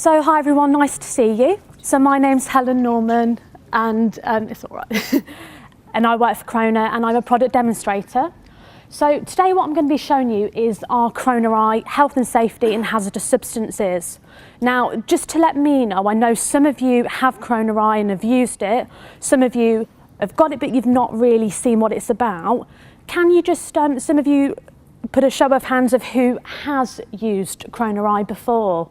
So hi everyone, nice to see you. So my name's Helen Norman and it's all right. And I work for Croner and I'm a product demonstrator. So today what I'm going to be showing you is our Croner Eye health and safety in hazardous substances. Now, just to let me know, I know some of you have Croner Eye and have used it. Some of you have got it, but you've not really seen what it's about. Can you just, some of you, put a show of hands of who has used Croner Eye before?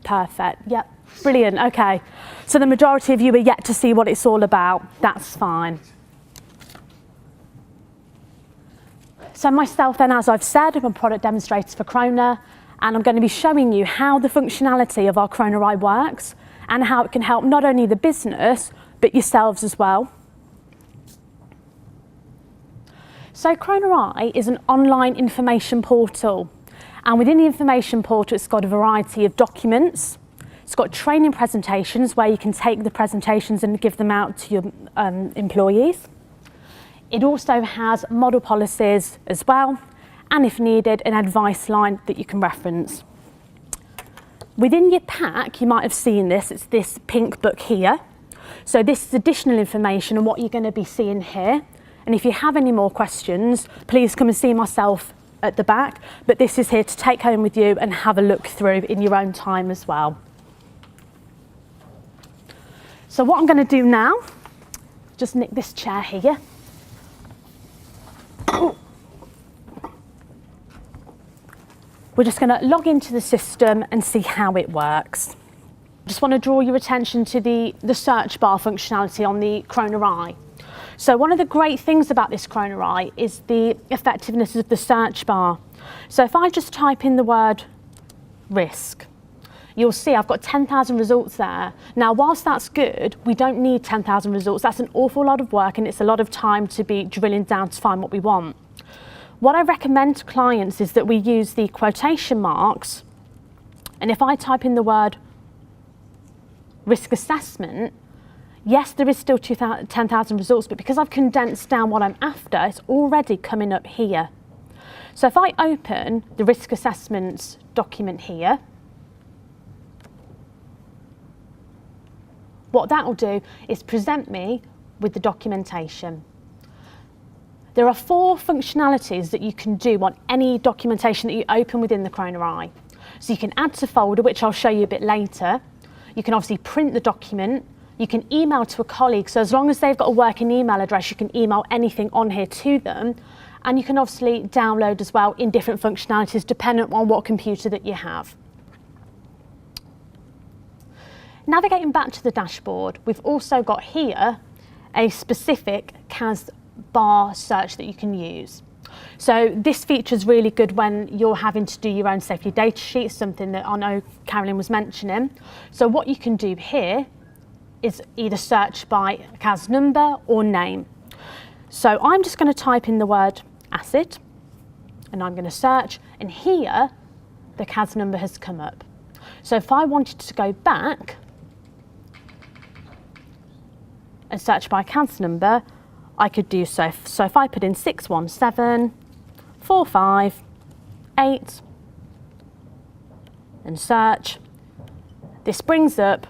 Perfect, yep, brilliant, okay. So the majority of you are yet to see what it's all about, that's fine. So myself then, as I've said, I'm a product demonstrator for Croner, and I'm going to be showing you how the functionality of our Croner Eye works and how it can help not only the business, but yourselves as well. So Croner Eye is an online information portal, and within the information portal it's got a variety of documents. It's got training presentations where you can take the presentations and give them out to your employees. It also has model policies as well, and if needed, an advice line that you can reference. Within your pack, you might have seen this, it's this pink book here. So this is additional information on what you're going to be seeing here. And if you have any more questions, please come and see myself at the back. But this is here to take home with you and have a look through in your own time as well. So what I'm going to do now, just nick this chair here. We're just going to log into the system and see how it works. Just want to draw your attention to the search bar functionality on the Croner Eye. So one of the great things about this Croner Eye is the effectiveness of the search bar. So if I just type in the word risk, you'll see I've got 10,000 results there. Now, whilst that's good, we don't need 10,000 results. That's an awful lot of work and it's a lot of time to be drilling down to find what we want. What I recommend to clients is that we use the quotation marks, and if I type in the word risk assessment, yes, there is still 10,000 results, but because I've condensed down what I'm after, it's already coming up here. So if I open the risk assessments document here, what that will do is present me with the documentation. There are 4 functionalities that you can do on any documentation that you open within the Croner Eye. So you can add to folder, which I'll show you a bit later. You can obviously print the document. You can email to a colleague. So as long as they've got a working email address, you can email anything on here to them. And you can obviously download as well in different functionalities dependent on what computer that you have. Navigating back to the dashboard, we've also got here a specific CAS bar search that you can use. So this feature is really good when you're having to do your own safety data sheet, something that I know Carolyn was mentioning. So what you can do here is either search by CAS number or name. So I'm just going to type in the word acid and I'm going to search, and here the CAS number has come up. So if I wanted to go back and search by CAS number, I could do so. So if I put in 61745 and search, this brings up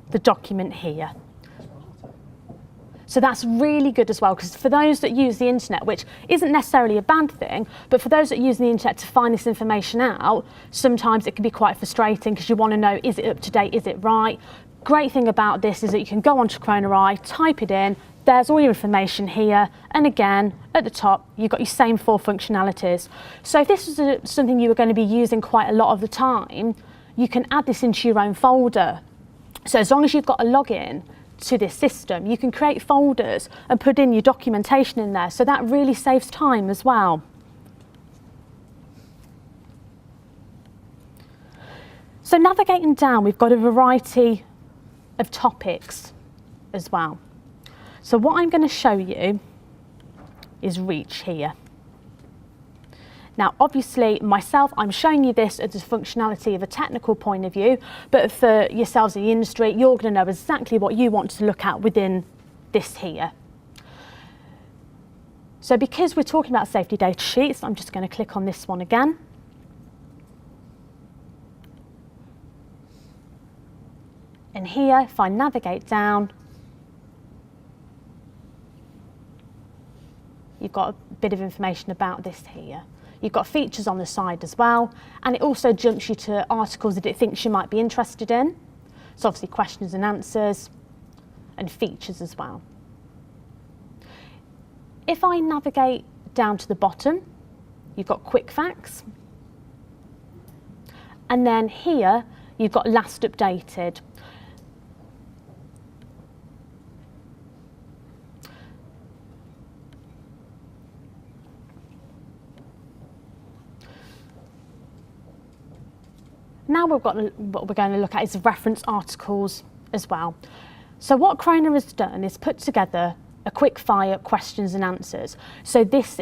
the document here. So that's really good as well, because for those that use the internet, which isn't necessarily a bad thing, but for those that use the internet to find this information out, sometimes it can be quite frustrating because you want to know, is it up to date, is it right? Great thing about this is that you can go onto Croner Eye, type it in, there's all your information here, and again, at the top, you've got your same 4 functionalities. So if this was something you were going to be using quite a lot of the time, you can add this into your own folder. So as long as you've got a login to this system, you can create folders and put in your documentation in there, so that really saves time as well. So navigating down, we've got a variety of topics as well. So what I'm going to show you is reach here. Now obviously myself, I'm showing you this as a functionality of a technical point of view, but for yourselves in the industry, you're going to know exactly what you want to look at within this here. So because we're talking about safety data sheets, I'm just going to click on this one again. And here, if I navigate down, you've got a bit of information about this here. You've got features on the side as well, and it also jumps you to articles that it thinks you might be interested in. So obviously questions and answers, and features as well. If I navigate down to the bottom, you've got quick facts. And then here, you've got last updated. Now what we're going to look at is reference articles as well. So what Croner has done is put together a quick fire questions and answers. So this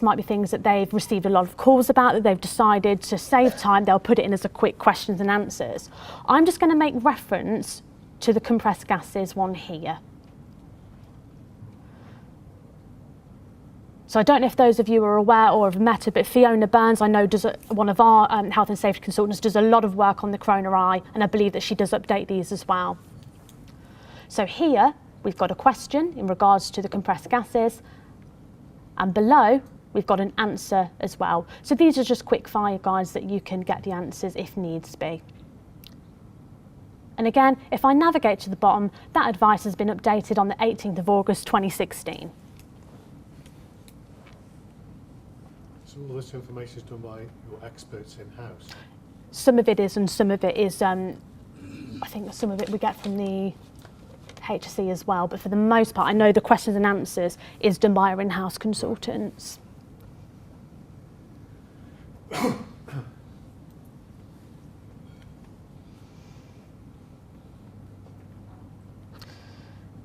might be things that they've received a lot of calls about, that they've decided to save time, they'll put it in as a quick questions and answers. I'm just going to make reference to the compressed gases one here. So I don't know if those of you are aware or have met her, but Fiona Burns, I know, one of our health and safety consultants, does a lot of work on the Croner Eye, and I believe that she does update these as well. So here, we've got a question in regards to the compressed gases, and below, we've got an answer as well. So these are just quick fire guides that you can get the answers if needs be. And again, if I navigate to the bottom, that advice has been updated on the 18th of August 2016. So all this information is done by your experts in-house? Some of it is, and some of it is, I think some of it we get from the HSE as well, but for the most part, I know the questions and answers is done by our in-house consultants.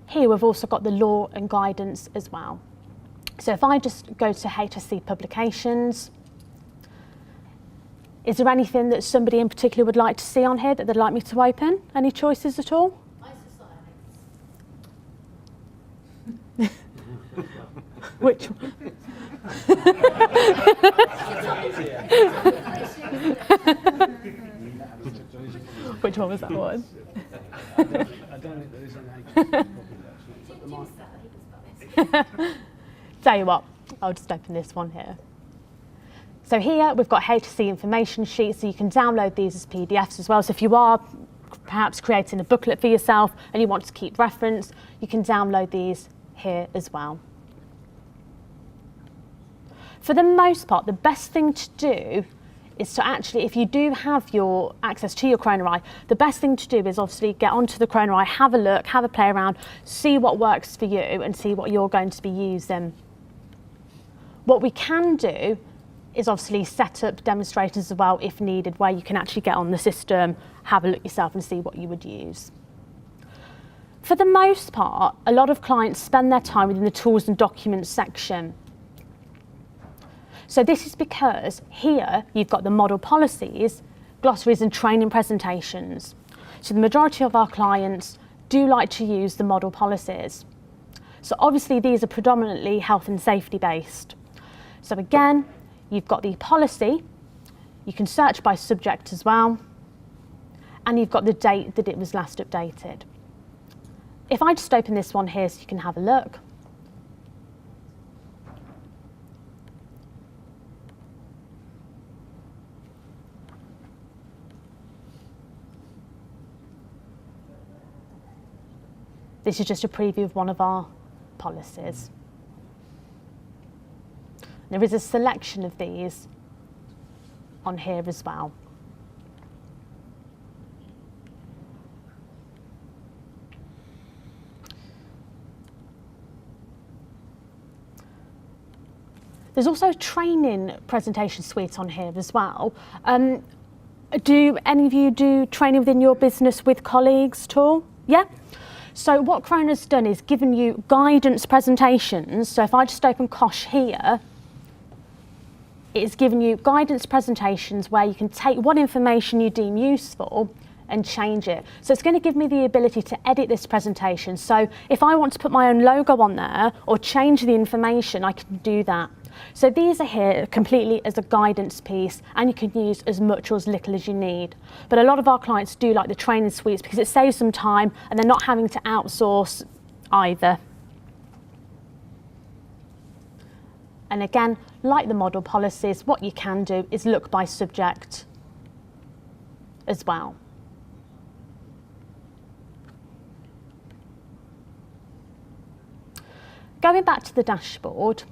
Here we've also got the law and guidance as well. So if I just go to HSE publications, is there anything that somebody in particular would like to see on here that they'd like me to open? Any choices at all? Which one? Which one was that one? I don't think there is an HSE. Tell you what, I'll just open this one here. So here we've got HSE information sheets, so you can download these as PDFs as well. So if you are perhaps creating a booklet for yourself and you want to keep reference, you can download these here as well. For the most part, the best thing to do is to actually, if you do have your access to your Croner Eye, the best thing to do is obviously get onto the Croner Eye, have a look, have a play around, see what works for you and see what you're going to be using. What we can do is obviously set up demonstrators as well if needed, where you can actually get on the system, have a look yourself and see what you would use. For the most part, a lot of clients spend their time within the tools and documents section. So this is because here you've got the model policies, glossaries and training presentations. So the majority of our clients do like to use the model policies. So obviously these are predominantly health and safety based. So again, you've got the policy, you can search by subject as well, and you've got the date that it was last updated. If I just open this one here so you can have a look. This is just a preview of one of our policies. There is a selection of these on here as well. There's also a training presentation suite on here as well. Do any of you do training within your business with colleagues at all? Yeah? So what Croner's done is given you guidance presentations. So if I just open Kosh here, it's given you guidance presentations where you can take what information you deem useful and change it. So it's going to give me the ability to edit this presentation. So if I want to put my own logo on there or change the information, I can do that. So these are here completely as a guidance piece, and you can use as much or as little as you need. But a lot of our clients do like the training suites because it saves them time and they're not having to outsource either. And again, like the model policies, what you can do is look by subject as well. Going back to the dashboard,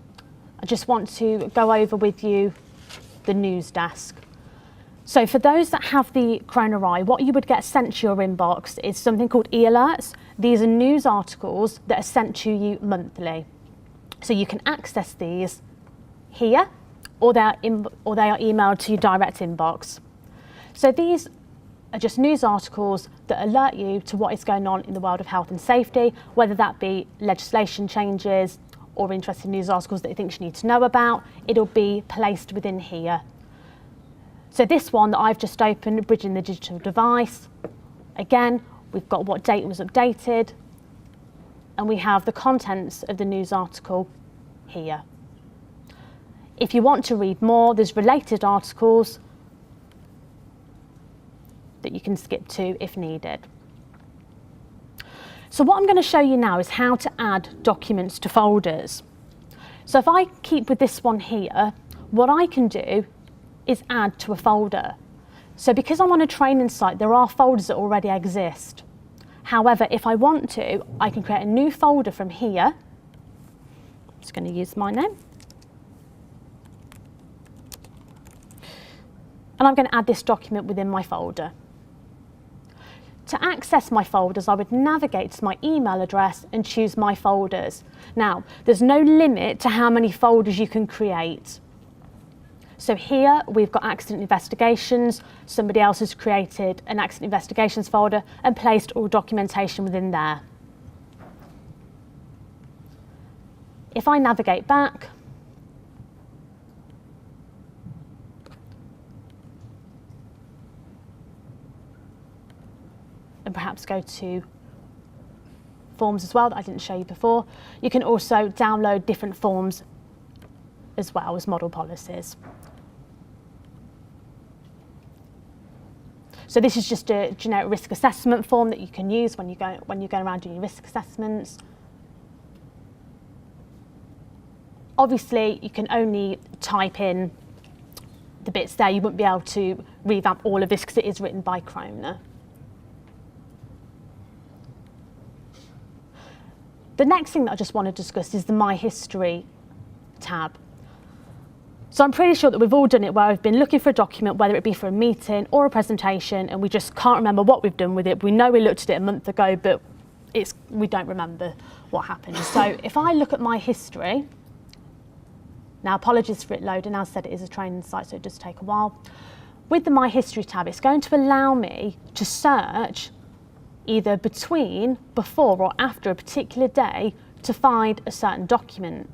I just want to go over with you the news desk. So for those that have the Croner Eye, what you would get sent to your inbox is something called e-alerts. These are news articles that are sent to you monthly. So you can access these here, or they are emailed to your direct inbox. So these are just news articles that alert you to what is going on in the world of health and safety, whether that be legislation changes or interesting news articles that you think you need to know about. It'll be placed within here. So this one that I've just opened, Bridging the Digital Device, again, we've got what date was updated, and we have the contents of the news article here. If you want to read more, there's related articles that you can skip to if needed. So what I'm going to show you now is how to add documents to folders. So if I keep with this one here, what I can do is add to a folder. So because I'm on a training site, there are folders that already exist. However, if I want to, I can create a new folder from here. I'm just going to use my name. And I'm going to add this document within my folder. To access my folders, I would navigate to my email address and choose my folders. Now, there's no limit to how many folders you can create. So here we've got accident investigations. Somebody else has created an accident investigations folder and placed all documentation within there. If I navigate back, and perhaps go to forms as well that I didn't show you before, you can also download different forms as well as model policies. So this is just a generic risk assessment form that you can use when you're going around doing your risk assessments. Obviously, you can only type in the bits there. You wouldn't be able to revamp all of this because it is written by Croner. The next thing that I just want to discuss is the My History tab. So I'm pretty sure that we've all done it where we've been looking for a document, whether it be for a meeting or a presentation, and we just can't remember what we've done with it. We know we looked at it a month ago, but we don't remember what happened. So if I look at My History, now apologies for it loading, as I said it is a training site, so it does take a while. With the My History tab, it's going to allow me to search either between, before or after a particular day to find a certain document.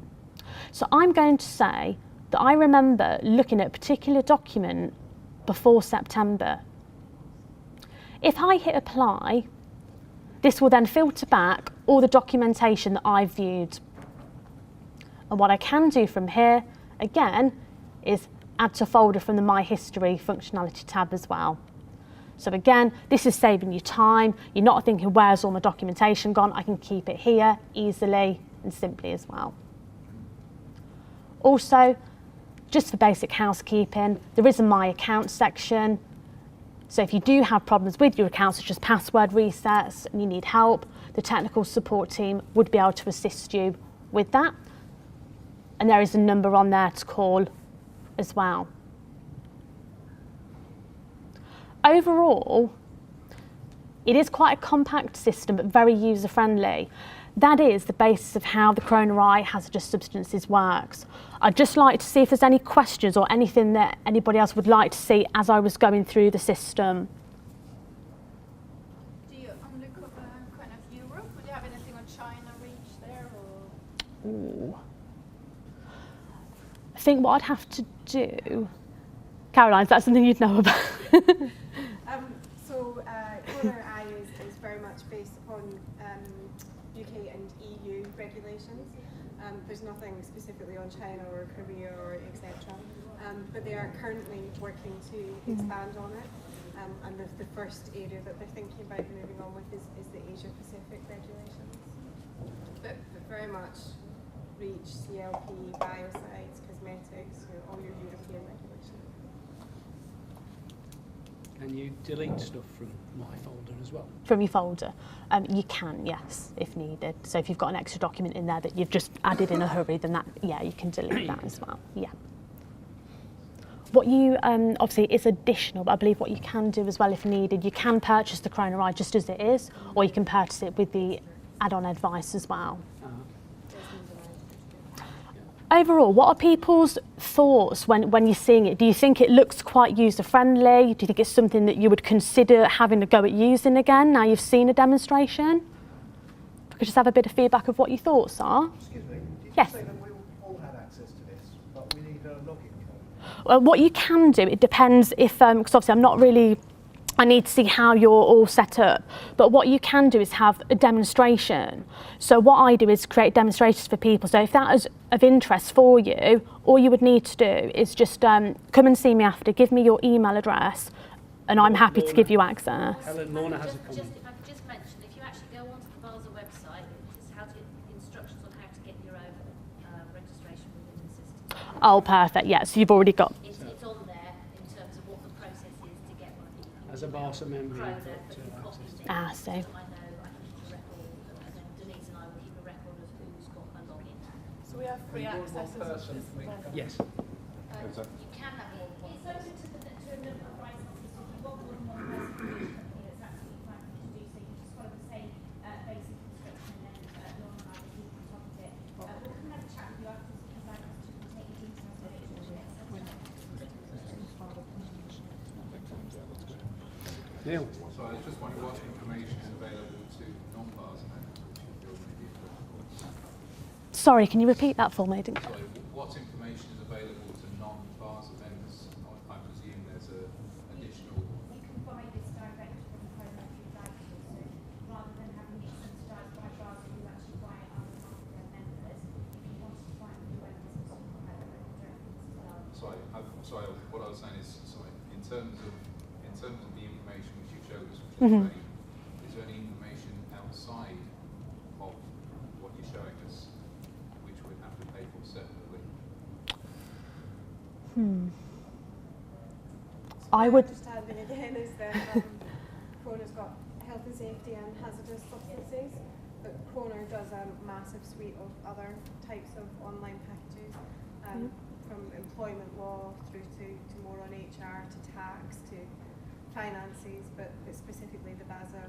So I'm going to say that I remember looking at a particular document before September. If I hit apply, this will then filter back all the documentation that I've viewed. And what I can do from here, again, is add to folder from the My History functionality tab as well. So again, this is saving you time. You're not thinking, where's all my documentation gone? I can keep it here easily and simply as well. Also, just for basic housekeeping, there is a My Account section. So if you do have problems with your account, such as password resets, and you need help, the technical support team would be able to assist you with that. And there is a number on there to call as well. Overall, it is quite a compact system, but very user-friendly. That is the basis of how the Croner Eye hazardous substances works. I'd just like to see if there's any questions or anything that anybody else would like to see as I was going through the system. Do you only cover kind of Europe? Would you have anything on China reach there? Or? Ooh. I think what I'd have to do, Caroline, is that something you'd know about? Croner Eye is very much based upon UK and EU regulations. There's nothing specifically on China or Korea or etc. But they are currently working to expand on it. And the first area that they're thinking about moving on with is the Asia Pacific regulations. But very much REACH, CLP, biocides, cosmetics, all your European regulations. Can you delete stuff from my folder as well? From your folder? You can, yes, if needed. So if you've got an extra document in there that you've just added in a hurry, then that, yeah, you can delete that as well, yeah. What you, obviously it's additional, but I believe what you can do as well if needed, you can purchase the Croner Eye just as it is, or you can purchase it with the add-on advice as well. Overall, what are people's thoughts when you're seeing it? Do you think it looks quite user-friendly? Do you think it's something that you would consider having a go at using again now you've seen a demonstration? If we could just have a bit of feedback of what your thoughts are. Excuse me, did Yes. you say that we all had access to this, but we need a login code? Well, what you can do, it depends if, because obviously I'm not really, I need to see how you're all set up. But what you can do is have a demonstration. So what I do is create demonstrations for people. So if that is of interest for you, all you would need to do is just come and see me after, give me your email address, and I'm happy to give you access. Helen, Lorna has a Just, comment. if I could just mention, if you actually go onto the BASA website, it's how to instructions on how to get your own registration within the system. Oh, perfect. Yeah, so you've already got. It's on there in terms of what the process is to get one of the. As a BASA member, you've Croner, got but you've got access to it. Ah, so. I know I can keep a record, and then Denise and I will keep a record of who's got a login. So we have free access as Yes. You can have more than one. It's open to a number of rights officers. If you've got more than one person in the company, that's absolutely fine for you to do so. You just follow the same basic instruction, and then Lauren and I will keep on top of it. We'll come and have a chat with you afterwards if you'd like us to take your details and make sure the next step. Neil. So I was just wondering what information is available to non-BASA members, which you feel may be important. Sorry, can you repeat that for me? Sorry, what information is available to non-BASA members? I presume there's a additional. You can buy this direct from the program if you'd like to, so rather than having it subsidised by BASA, you actually buy it on behalf of their members. If you wanted to buy it for your own business, you can buy it directly as well. Sorry, what I was saying is, in terms of the information which you showed us, which is great, is there any information outside of what you're showing us which we'd have to pay for separately? I would. My understanding again is that Croner's got health and safety and hazardous substances, but Croner does a massive suite of other types of online packages, from employment law through to more on HR, to tax, to finances, but specifically the BASA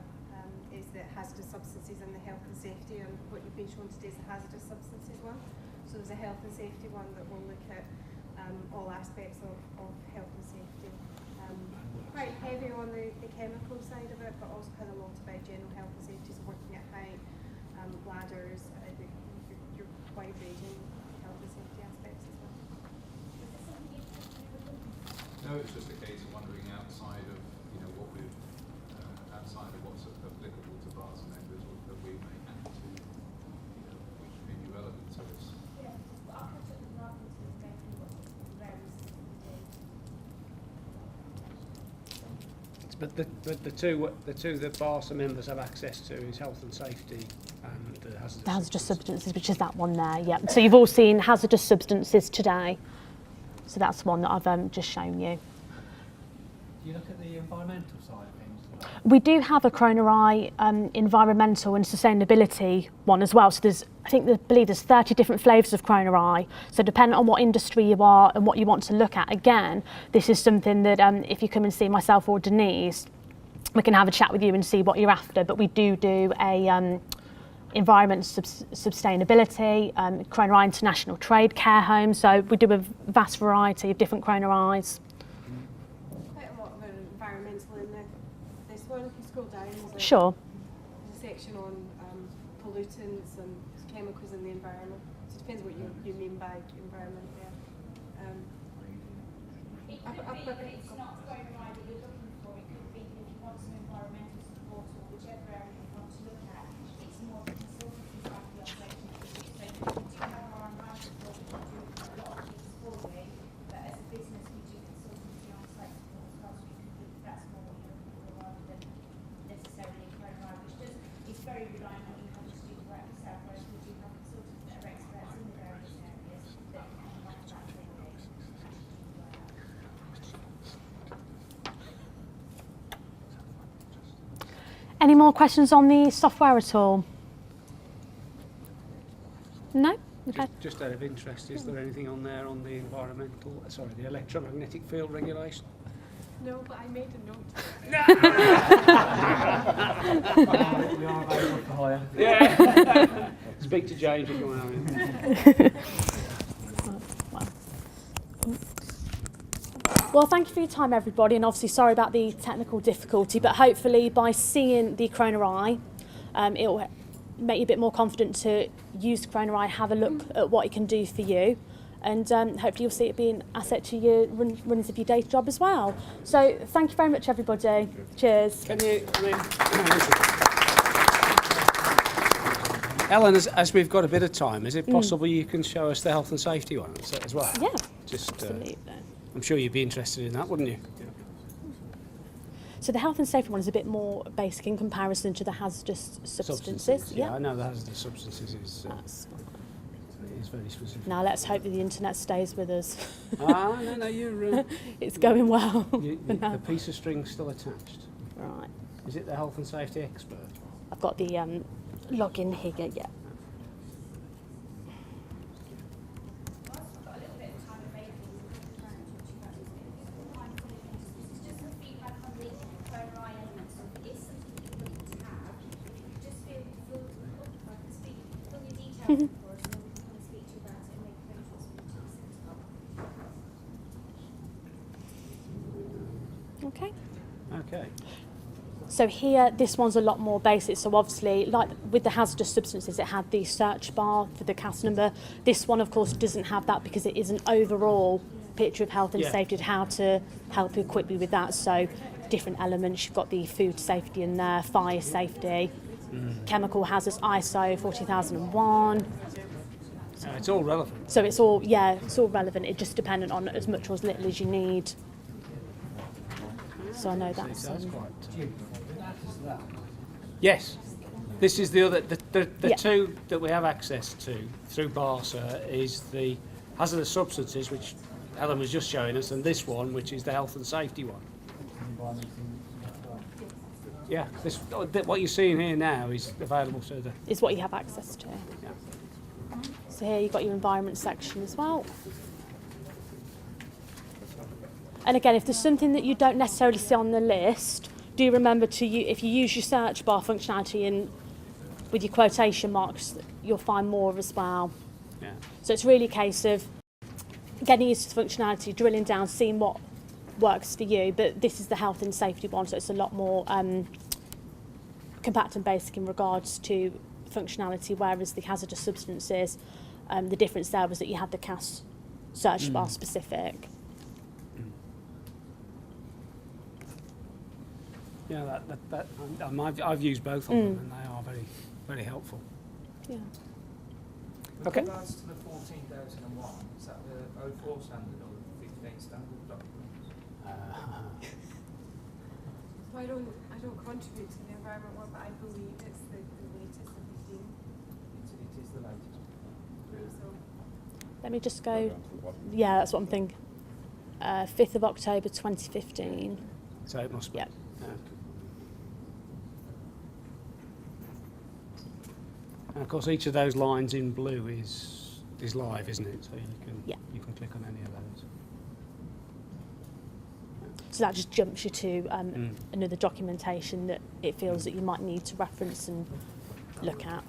is the hazardous substances and the health and safety, and what you've been shown today is the hazardous substances one. So there's a health and safety one that will look at all aspects of health and safety. Quite heavy on the chemical side of it, but also has a lot about general health and safety, so working at height, ladders, your wide ranging health and safety aspects as well. No, it's just a case of wondering outside of what we've outside of what's applicable to BASA members that we may have to which may be relevant to us. Yeah, well, I'll catch up with Mark and go through what the various things we do. But the two that BASA members have access to is health and safety and Hazardous substances, which is that one there, yeah. So you've all seen hazardous substances today. So that's one that I've just shown you. Do you look at the environmental side of things as well? We do have a Croner Eye environmental and sustainability one as well. So there's, I believe there's 30 different flavours of Croner Eye. So depending on what industry you are and what you want to look at, again, this is something that if you come and see myself or Denise, we can have a chat with you and see what you're after. But we do a environment sustainability, Croner Eye International Trade Care Home. So we do a vast variety of different Croner Eyes. Quite a lot of environmental in this one. If you scroll down, there's Sure. a section on pollutants and chemicals in the environment. So it depends what you mean by environment there. It could be that it's not the Croner Eye that you're looking for. It could be that if you want some environmental support or whichever area you want to look at, it's more of a consultancy side of the operation. So you do have Any more questions on the software at all? No? Okay. Just out of interest, is there anything on there on the the electromagnetic field regulation? No, but I made a note. We are available for hire. Yeah. Speak to James if you want to. Well, thank you for your time, everybody, and obviously sorry about the technical difficulty, but hopefully by seeing the Croner Eye, it will make you a bit more confident to use the Croner Eye, have a look at what it can do for you, and hopefully you'll see it be an asset to your runnings of your day job as well. So thank you very much, everybody. Cheers. Can you, Helen, as we've got a bit of time, is it possible you can show us the health and safety one as well? Yeah, Just, absolutely. I'm sure you'd be interested in that, wouldn't you? So the health and safety one is a bit more basic in comparison to the hazardous substances. Yeah, I know the hazardous substances is very specific. Now let's hope that the internet stays with us. No, you're... It's going well. The piece of string's still attached. Right. Is it the health and safety expert? I've got the login here, yeah. Okay. Okay. So here, this one's a lot more basic. So obviously, like with the hazardous substances, it had the search bar for the CAS number. This one, of course, doesn't have that because it is an overall picture of health and safety, how to help equip you with that. So different elements. You've got the food safety in there, fire safety, chemical hazards, ISO 14001. It's all relevant. So it's all relevant. It's just dependent on as much or as little as you need. So I know that's yes. This is the other, the two that we have access to through BARSA is the hazardous substances, which Helen was just showing us, and this one, which is the health and safety one. Yeah, what you're seeing here now is available to the... Is what you have access to. Yeah. So here you've got your environment section as well. And again, if there's something that you don't necessarily see on the list, do remember to if you use your search bar functionality and with your quotation marks, you'll find more as well. Yeah. So it's really a case of getting used to the functionality, drilling down, seeing what works for you. But this is the health and safety one, so it's a lot more compact and basic in regards to functionality, whereas the hazardous substances, the difference there was that you had the CAS search bar specific. Yeah, I've used both of them and they are very, very helpful. Yeah. With regards to the 14,001, is that the 04 standard or the 15 standard documents? So I don't contribute to the environment one, but I believe it's the latest of 15. It is the latest. I believe so. Let me just go. Yeah, that's what I'm thinking. 5th of October 2015. So it must be. Yeah. And of course, each of those lines in blue is live, isn't it? So you can click on any of those. So that just jumps you to another documentation that it feels that you might need to reference and look at.